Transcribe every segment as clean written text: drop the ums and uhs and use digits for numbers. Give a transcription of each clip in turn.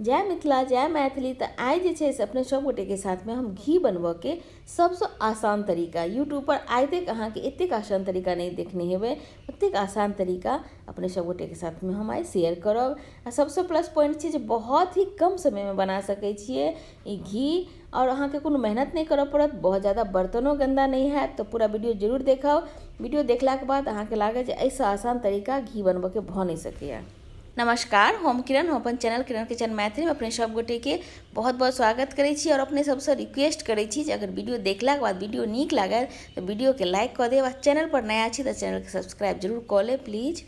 जय मिथिला जय मैथिली। तो आइ जे छै से अपने सब गोटे के साथ में हम घी बनबऽ के सबसे आसान तरीका यूट्यूब पर आइ तक अहाँ के एतेक आसान तरीका नहीं देखने हेबै, ओतेक आसान तरीका अपने सब गोटे के साथ में हम आइ शेयर करब। आ सबसे प्लस पॉइंट छै जे बहुत ही कम समय में बना सकै छियै ई घी, और अहाँ के कोनो मेहनत नहीं करऽ पड़त, बहुत ज़्यादा बर्तनों गंदा नहीं हैत। तो पूरा वीडियो जरूर देखब। वीडियो देखला के बाद अहाँ के लागत जे ऐसा आसान तरीका घी बनबऽ के भऽ नहीं सकैया। नमस्कार, हम किरण, हम अपन चैनल किरण किचन मैथिली में अपने सब गोटे के बहुत बहुत स्वागत करै छी। और अपने सबसे रिक्वेस्ट करै छी जे अगर वीडियो देखला के बाद वीडियो नीक लागल तो वीडियो के लाइक कऽ देब। चैनल पर नया छी तो चैनल के सब्सक्राइब जरूर कऽ ले प्लीज।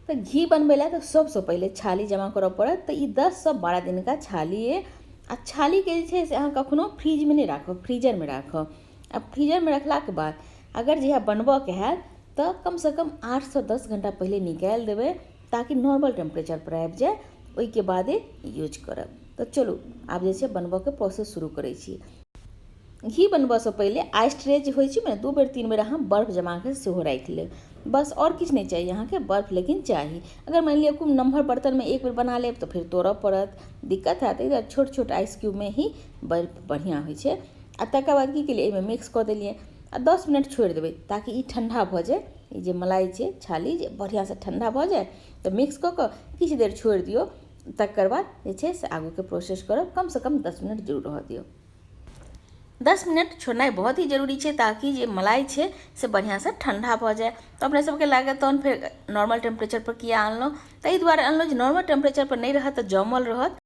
तो घी बनबे ला तो सबसे पहले छाली जमा करऽ पड़त। तो 10 से 12 दिन का छाली है। आ छाली के जे छै अहाँ कखनो फ्रिज में नहीं राखब, फ्रीजर में राखब। अब फ्रीजर में रखला के बाद अगर जहिया बनबऽ के हैत तो कम से कम 8 से 10 घंटा पहले निकाल देवे, ताकि नॉर्मल टेम्परेचर पर आबि जाए, ओइके बादे यूज करब। तो चलू आब जे छै बनबऽ के प्रोसेस शुरू करै छी। घी बनबऽ से पहले आइस ट्रे जे होइ छै ने 2 बेर 3 बेर अहाँ बर्फ जमा के सेहो राखि लेब। बस और किछु नहीं चाहिए अहाँ के, बर्फ लेकिन चाही। अगर मान लिअ खूब नम्हर बर्तन में एक बेर बना लेब तो फिर तोड़ऽ पड़त, दिक्कत हैत। इधर छोट छोट आइस क्यूब में ही बर्फ बढ़िया होइ छै। आ तकर बाद की केलिए, एहिमे मिक्स कऽ देलिए आ 10 मिनट छोड़ि देबै, ताकि ई ठंडा भऽ जाए। ई जे मलाई छै छाली जे बढ़िया से ठंडा भऽ जाए तो मिक्स कऽ कऽ किछु देर छोड़ि दियौ। तकर बाद जे छै से आगू के प्रोसेस करब। कम से कम 10 मिनट जरूर रहऽ दियौ। 10 मिनट छोड़नाइ बहुत ही जरूरी छै, ताकि जे मलाई छै से बढ़िया से ठंडा भऽ जाए। तो अपने सबके लागत तहन फिर नॉर्मल टेम्परेचर पर किया आनलहुँ, ताहि दुआरे अनलहुँ जे नॉर्मल टेम्परेचर पर नहीं रहत तो जमल रहत।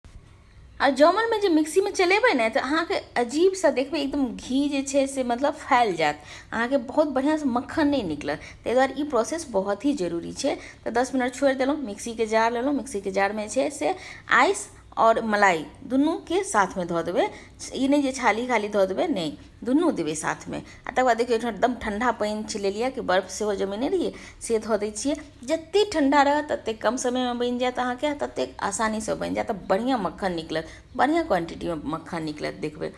और जमल में जे मिक्सी में चलेबै ने तो अहाँ के अजीब सा देखबै, एकदम घी जे छै से मतलब फैल जात, अहाँ के बहुत बढ़िया से मक्खन नहीं निकलत। ताहि दुआरे ई प्रोसेस बहुत ही जरूरी छै। तो 10 मिनट छोड़ि देलहुँ, मिक्सी के जार लेलहुँ। मिक्सी के जार में छै से आइस और मलाई दुनू के साथ में धऽ देबै। ई नहीं जे छाली खाली धऽ देबै, नहीं, दुनू देबै साथ में। आ तकर बाद देखियौ एकदम ठंडा पानि छलै लिअ कि बर्फ सेहो जमेने रहिए, से धऽ दै छियै। जतेक ठंडा रहत ततेक कम समय में बनि जायत अहाँके, ततेक आसानी से बनि जायत। बढ़िया मक्खन निकलत, बढ़िया क्वांटिटी में मक्खन निकलत देखबै।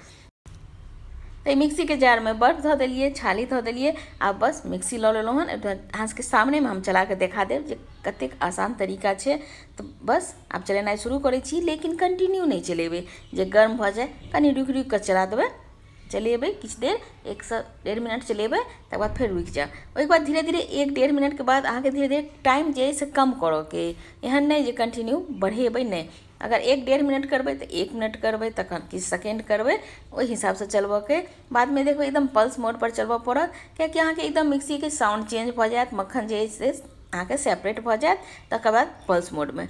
तो मिक्सी के जार में बर्फ धऽ देलिए, छाली धऽ देलिए। आब बस मिक्सी लऽ लेलहुँ हन। अहाँ सबके सामने में हम चला के देखा देब जे कतेक आसान तरीका छै। तो बस आब चलेनाइ शुरू करै छी, लेकिन कंटिन्यू नहीं चलेबै, जे गर्म भऽ जाए कनि रुकि रुकि कऽ चला देबै। चलेबै किछु देर, 1 से 1.5 मिनट चलेबै, तकर बाद फिर रुकि जाएब। ओहिके बाद धीरे धीरे 1-1.5 मिनट के बाद अहाँ के धीरे धीरे टाइम जे से कम करऽ के, एहन नहीं जे कंटिन्यू बढ़ेबै नहीं। अगर 1-1.5 मिनट करबै तो 1 मिनट करबै, तखन किछु सेकेंड करबै, ओहि हिसाब से चलबऽ के। बाद में देखबै एकदम पल्स मोड पर चलबऽ पड़त, कियाकि अहाँ के एकदम मिक्सी के साउंड चेंज भऽ जायत, मक्खन जे से अहाँ के सेपरेट भऽ जायत। तकर बाद पल्स मोड में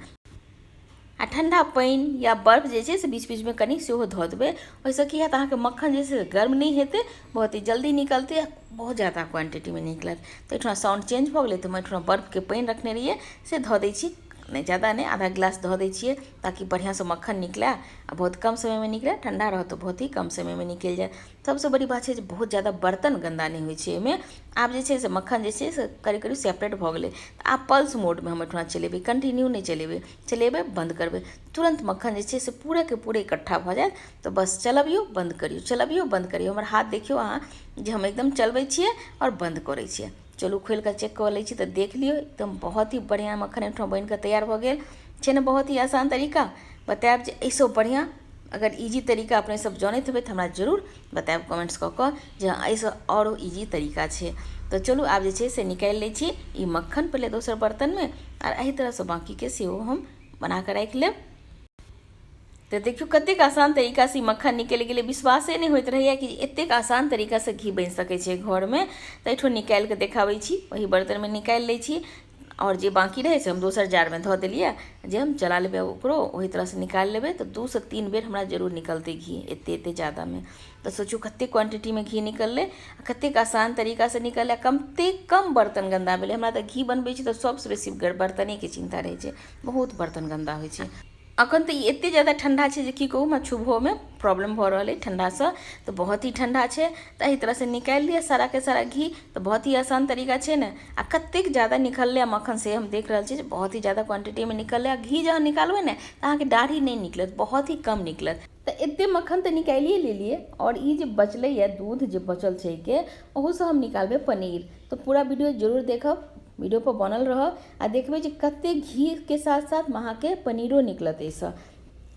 आ ठंडा पानी या बर्फ जे छै से बीच बीच में कनि सेहो धऽ देबै। ओहिसँ की हैत, अहाँ के मक्खन जे छै गर्म नहीं हेतै, बहुत ही जल्दी निकलतै, बहुत ज़्यादा क्वांटिटी में निकलत। तो एहिठुना साउंड चेंज भऽ गेलै, तो हम एहिठुना बर्फ के पानी रखने रहिए से धऽ दै छी। नहीं ज़्यादा नहीं, आधा गिलास धऽ दै छियै, ताकि बढ़िया से मक्खन निकले आ बहुत कम समय में निकले। ठंडा रहो तो बहुत ही कम समय में निकल जाए। सबसे बड़ी बात है बहुत ज़्यादा बर्तन गंदा नहीं होइ छै एहिमे। आब जे छै से मक्खन जे छै से करीब करीब सेपरेट भऽ गेलै। आब पल्स मोड में हम एहिठुना चलेबै, कंटिन्यू नहीं चलेबै, चलेबै बंद करबै, तुरंत मक्खन जे छै से पूरे के पूरे इकट्ठा भऽ जायत। तो बस चलबियौ बंद करियौ, चलबियौ बंद करियौ। हमर हाथ देखियौ अहाँ, जे हम एकदम चलबै छियै और बंद करै छियै। चलू खोलि कऽ चेक कऽ लै छी तो देख लियौ, एकदम बहुत ही बढ़िया मक्खन एहिठाम बनि कऽ तैयार भऽ गेल छै ने। बहुत ही आसान तरीका बतायब, जे एहिसँ बढ़िया अगर इजी तरीका अपने सब जानैत हेबै तो हमरा जरूर बतायब कमेंट्स कऽ कऽ, जे एहिसँ और इजी तरीका छै। तो चलू आब जे छै से निकालि लै छी ई मक्खन पहले दोसर बर्तन में, और एही तरह से बाकी के सेहो हम बना कऽ राखि लेब। तो देखियो कतेक आसान तरीका से मक्खन निकल गेलै। विश्वासे नहीं होइत रहैया कि एतेक आसान तरीका से घी बनि सकै छै घर में। तो एठो निकालि के देखाबै छी, वही बर्तन में निकालि लै छी। और जे बाकी रहे से हम दोसर जार में धऽ देलिए, जे हम चला लेबै ओकरो वही तरह से निकाल लेबै। तो 2 से 3 बेर हमरा जरूर निकलतै घी, एते ज़्यादा में। तो सोचू कतेक क्वांटिटी में घी निकललै, कतेक आसान तरीका से निकललै, कम बर्तन गंदा भेलै। हमरा तो घी बनबै छी तो सबसे बेसी बर्तने के चिंता रहै छै, बहुत बर्तन गंदा होइ छै। अखन तो एते ज़्यादा ठंडा छै जे की कहूँ, मैं छुबहो में प्रॉब्लम भऽ रहल है ठंडा से। तो बहुत ही ठंडा छै। तो एही तरह से निकालि लिअ सारा के सारा घी। तो बहुत ही आसान तरीका छै ने। आ कतेक ज़्यादा निकललै मक्खन से हम देख रहल छी, बहुत ही ज़्यादा क्वांटिटी में निकललै। घी जहाँ निकालबै ने तो अहाँ के दाढ़ी नहीं निकलत, बहुत ही कम निकलत। तो एते मक्खन तो निकालिए लेलिए, और ई जे बचलै या दूध जे बचल छै के, ओहू से हम निकालबै पनीर। तो पूरा वीडियो जरूर देखब, वीडियो पर बनल रह आ देखबे जे कते घी के साथ साथ वहाँ के पनीरो निकलत ऐसा।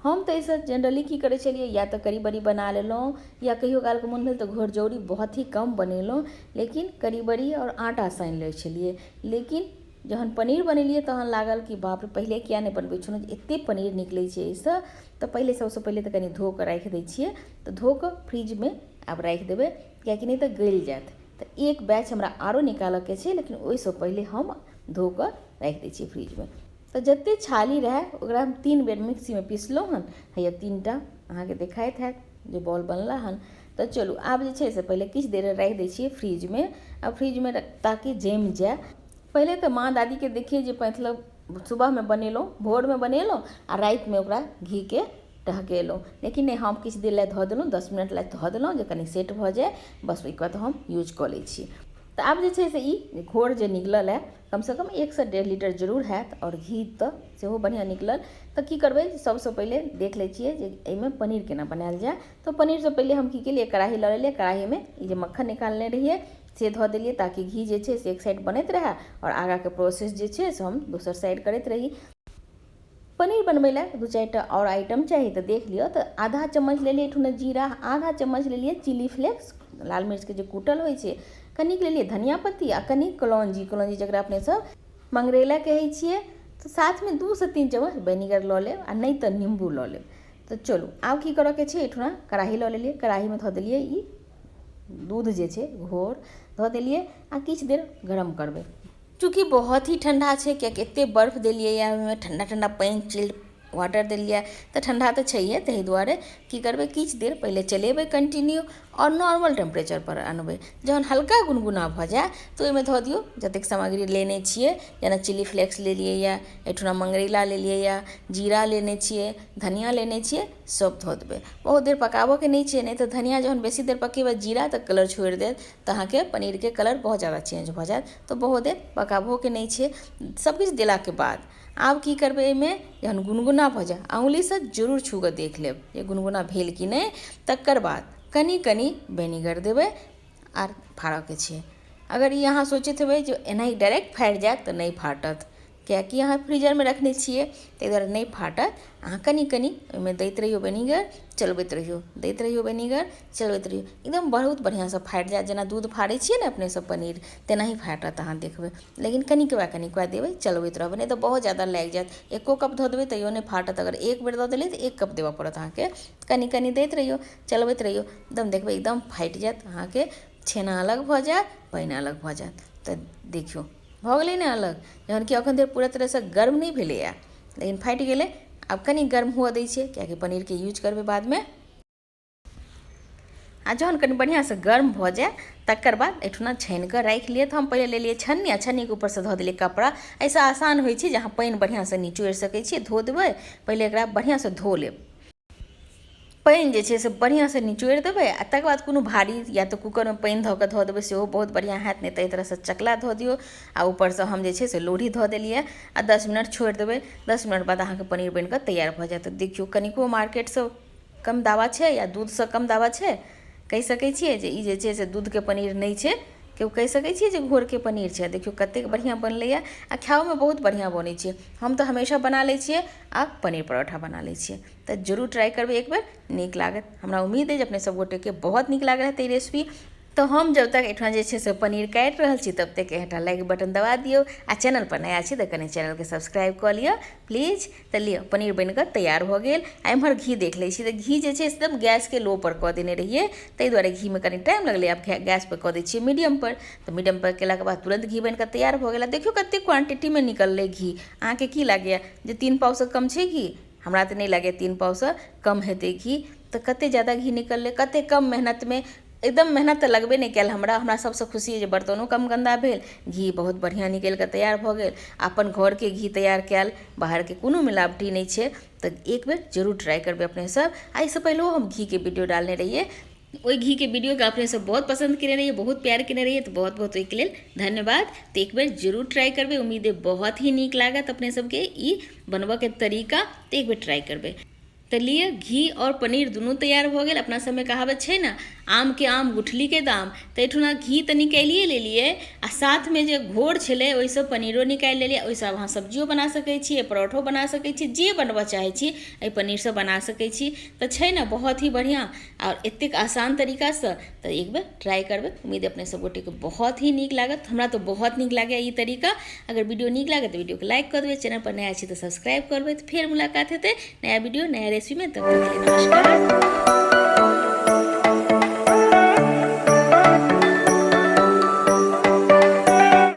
हम तो ऐसा जनरली की करे चलिए, या तो करी बड़ी बना लेलहुँ या कहियो काल के मन भेल तो घोरजौरी बहुत ही कम बनेलहुँ, लेकिन करी बड़ी और आटा सानि लै छलिए। लेकिन जहन पनीर बनेलिए तहन लागल कि बाप रे पहिले किया नहीं बनबै छलहुँ, एते पनीर निकलै छै एहिसँ। तो पहिले सबसँ पहिले तो कनि धो कऽ राखि दै छियै, तो धो कऽ फ्रिजमे आब राखि देबै, किएकि नहीं तो गलि जायत। तो एक बैच हमरा आरो निकालऽके छै, लेकिन ओहिसँ पहिले हम धो कऽ राखि दै छियै फ्रिजमे। तो जते छाली रहे ओकरा हम 3 बेर मिक्सीमे पीसलहुँ हन, हैया 3टा अहाँके देखाइत हैत जे बॉल बनला हन। तो चलू आब जे छै से पहिले किछु देर राखि दै छियै फ्रिजमे, आ फ्रिजमे ताकि जमि जाए। पहिले तो माँ दादीके देखिए जे मतलब सुबहमे बनेलहुँ, भोरमे बनेलहुँ आ रातिमे ओकरा घीके टहकेलहुँ, लेकिन नहीं हम किछु देर लए धऽ देलहुँ, 10 मिनट लए धऽ देलहुँ जे कनि सेट भऽ जाए, बस ओहिके बाद हम यूज कऽ लै छी। तो आब जे छै से ई घोर जे निकलल है कमसँ कम 1 से 1.5 लीटर जरूर हैत, और घी तऽ सेहो बढ़िआँ निकलल। तऽ की करबै, सबसँ पहिले देख लै छियै जे एहिमे पनीर केना बनायल जाए। तो पनीरसँ पहिले हम की केलिए, कढ़ाई लऽ लेलिए, कढ़ाईमे ई जे मक्खन निकालने रहिए से धऽ देलिए, ताकि घी जे छै से एक साइड बनैत रहै और आगाँके प्रोसेस जे छै से हम दोसर साइड करैत रही। पनीर बनबै लए 2-4 टा और आइटम चाही, तो देख लियो। तो आधा चम्मच ले लिए एठुना जीरा, आधा चम्मच ले लिए चिली फ्लेक्स, लाल मिर्च के जे कूटल होइ छै, कनिक ले लिए धनिया पत्ती आ कनिक कलौंजी, कलौंजी जकरा अपने सब मंगरैला कहै छियै। तो साथ में 2 से 3 चम्मच विनेगर लऽ लेब, आ नहीं तो नींबू लऽ लेब। तो चलू आब की करऽ के छै, एठुना कढ़ाई लऽ लेलिए, कढ़ाईमे धऽ देलिए ई दूध जे छै घोर धऽ देलिए आ किछु देर गरम करबै। चूँकि बहुत ही ठंडा छै, किएकि एतेक बर्फ देलिए या ओहिमे ठंडा ठंडा पानि चिल्ड वाटर देलिए, तो ठंडा तो छैहे, ताहि दुआरे की करबै, किछु देर पहिले चलेबै कंटिन्यू और नॉर्मल टेम्परेचर पर आनबै। जहन हल्का गुनगुना भऽ जाए तो ओहिमे धऽ दियौ जतेक सामग्री लेने छियै, जेना चिली फ्लेक्स लेलिए, या एठुना मंगरैला लेलिए, या जीरा लेने छियै, धनिया लेने छियै, सब धऽ देबै। बहुत देर पकाबऽके नहीं छै, नहीं तो धनिया जहन बेसी देर पकेबै जीरा तऽ कलर छोड़ि देत, तऽ अहाँके पनीरके कलर बहुत ज़्यादा चेंज भऽ जायत। तो बहुत देर पकाबोके नहीं छै, सबकिछु देलाके बाद आब की करबै, एहिमे जहन गुनगुना भऽ जाए अँगुलीसँ जरूर छू कऽ देख लेब जे गुनगुना भेल कि नहीं। तकर बाद कनि कनि विनेगर देबै आर फाड़ऽके छै। अगर ई अहाँ सोचैत हेबै जे एनाही डायरेक्ट फाटि जायत तऽ नहीं फाटत, किएकि अहाँ फ्रीजरमे रखने छियै, ताहि दुआरे नहीं फाटत। अहाँ कनि कनि ओहिमे दैत रहियौ विनेगर, चलबैत रहियौ, दैत रहियौ विनेगर, चलबैत रहियौ, एकदम बहुत बढ़िआँसँ फाटि जायत। जेना दूध फाड़ै छियै ने अपने सब पनीर, तेनाही फाटत अहाँ देखबै। लेकिन कनिकबा देबै, चलबैत रहबै, नहीं तऽ बहुत ज़्यादा लागि जायत। 1 कप धऽ देबै तैयो नहीं फाटत, अगर 1 बेर दऽ देलियै तऽ 1 कप देबऽ पड़त अहाँके। कनि कनि दैत रहियौ, चलबैत रहियौ, एकदम देखबै एकदम फाटि जायत अहाँके, छेना अलग भऽ जायत, पानि अलग भऽ जायत। तऽ देखियौ भऽ गेलै ने अलग, जहन कि एखन धरि पूरा तरहसँ गर्म नहीं भेलैए, लेकिन फाटि गेलै। आब कनि गर्म हुअ दै छियै, किएकि पनीरके यूज करबै बादमे। आ जहन कनि बढ़िआँसँ गर्म भऽ जाए तकर बाद एठुना छानि कऽ राखि लिअ। तऽ हम पहिले लेलिए छन्नी, आ छन्नीके ऊपरसँ धऽ देलिए कपड़ा। ऐसा आसान होइ छै जे अहाँ पानि बढ़िआँसँ निचोड़ि सकै छियै। धो देबै, पहिले एकरा बढ़िआँसँ धो लेब, पानि जे छै से बढ़िआँसँ निचोड़ि देबै, आ तकर बाद कोनो भारी या तऽ कूकरमे पानि धऽ कऽ धऽ देबै, सेहो बहुत बढ़िआँ हैत। नहीं तऽ एहि तरहसँ चकला धऽ दियौ, आ ऊपरसँ हम जे छै से लोढ़ी धऽ देलिए, आ 10 मिनट छोड़ि देबै। 10 मिनट बाद अहाँके पनीर बनि कऽ तैयार भऽ जायत। देखियौ कनिको मार्केटसँ कम दावा छै या दूधसँ कम दावा छै, कहि सकै छियै जे ई जे छै से दूधके पनीर नहीं छै, केओ कहि सकै छियै जे घोरके पनीर छै। देखियौ कतेक बढ़िआँ बनलैए, आ खाओमे बहुत बढ़िआँ बनै छै। हम तऽ हमेशा बना लै छियै, आ पनीर परोठा बना लै छियै। तऽ जरूर ट्राई करबै एक बेर, नीक लागत। हमरा उम्मीद अइ जे अपने सब गोटेके बहुत नीक लागल हेतै ई रेसिपी। तो हम जब तक एठुना जे छै से पनीर काटि रहल छी, तब तक एकटा लाइक बटन दबा दियौ, आ चैनल पर नया छी तऽ कनि चैनलके सब्सक्राइब कऽ लिअ प्लीज। तऽ लिअ पनीर बनिकऽ तैयार भऽ गेल। आ एम्हर घी देख लै छी, तऽ घी जे छै एकदम गैसके लो पर कऽ देने रहियै, ताहि दुआरे घीमे कनि टाइम लगलै। आब गैस पर कऽ दै छियै मीडियम पर, तऽ मीडियम पर केलाके बाद तुरंत घी बनिकऽ तैयार भऽ गेल। देखियौ कतेक क्वान्टिटीमे निकललै घी। अहाँके की लागैए जे 3 पावसँ कम छै घी? हमरा तऽ नहीं लागैए 3 पावसँ कम हेतै घी। तऽ कतेक ज़्यादा घी निकललै, कतेक कम मेहनतमे। एकदम मेहनत तऽ लगबे नहीं कयल हमरा सबसँ खुशी है जे बर्तनो कम गन्दा भेल, घी बहुत बढ़िआँ निकलि कऽ तैयार भऽ गेल। अपन घरके घी तैयार कयल, बाहरके कोनो मिलावटी नहीं छै। तऽ एक बेर जरूर ट्राई करबै अपने सब। एहिसँ पहिलेओ हम घीके वीडियो डालने रहिए, ओहि घीके वीडियोके अपने सब बहुत पसंद केने रहिए, बहुत प्यार केने रहिए, तऽ बहुत बहुत ओहिके लेल धन्यवाद। तऽ एक बेर जरूर ट्राई करबै, उम्मीद है बहुत ही नीक लागत अपने सबके ई बनबऽके तरीका। तऽ एक बेर ट्राई करबै। तऽ लिए घी और पनीर दुनू तैयार भऽ गेल। अपना सबमे कहावत छै ने, आम के आम गुठली के दाम। तो एठुना घी तो निकालिए लेलिए आ साथ में जे घोर छलै ओहिसँ पनीरो निकालि लेलिए। ओहिसँ अहाँ सब्जियो बना सकै छिए, परोठो बना सकै छी, जे बनबऽ चाहै छी एहि पनीरसँ बना सकै छी। तऽ छै ने बहुत ही बढ़िआँ आओर एतेक आसान तरीकासँ। तऽ एक बेर ट्राई करबै, उम्मीद अपने सब गोटेके बहुत ही नीक लागत। हमरा तो बहुत नीक लागैए ई तरीका। अगर वीडियो नीक लागत तऽ वीडियोके लाइक कऽ देबै, चैनल पर नया छी तऽ सब्सक्राइब करबै। तऽ फेर मुलाकात हेतै नया वीडियो नया रेसिपीमे। तब तक के लिए नमस्कार।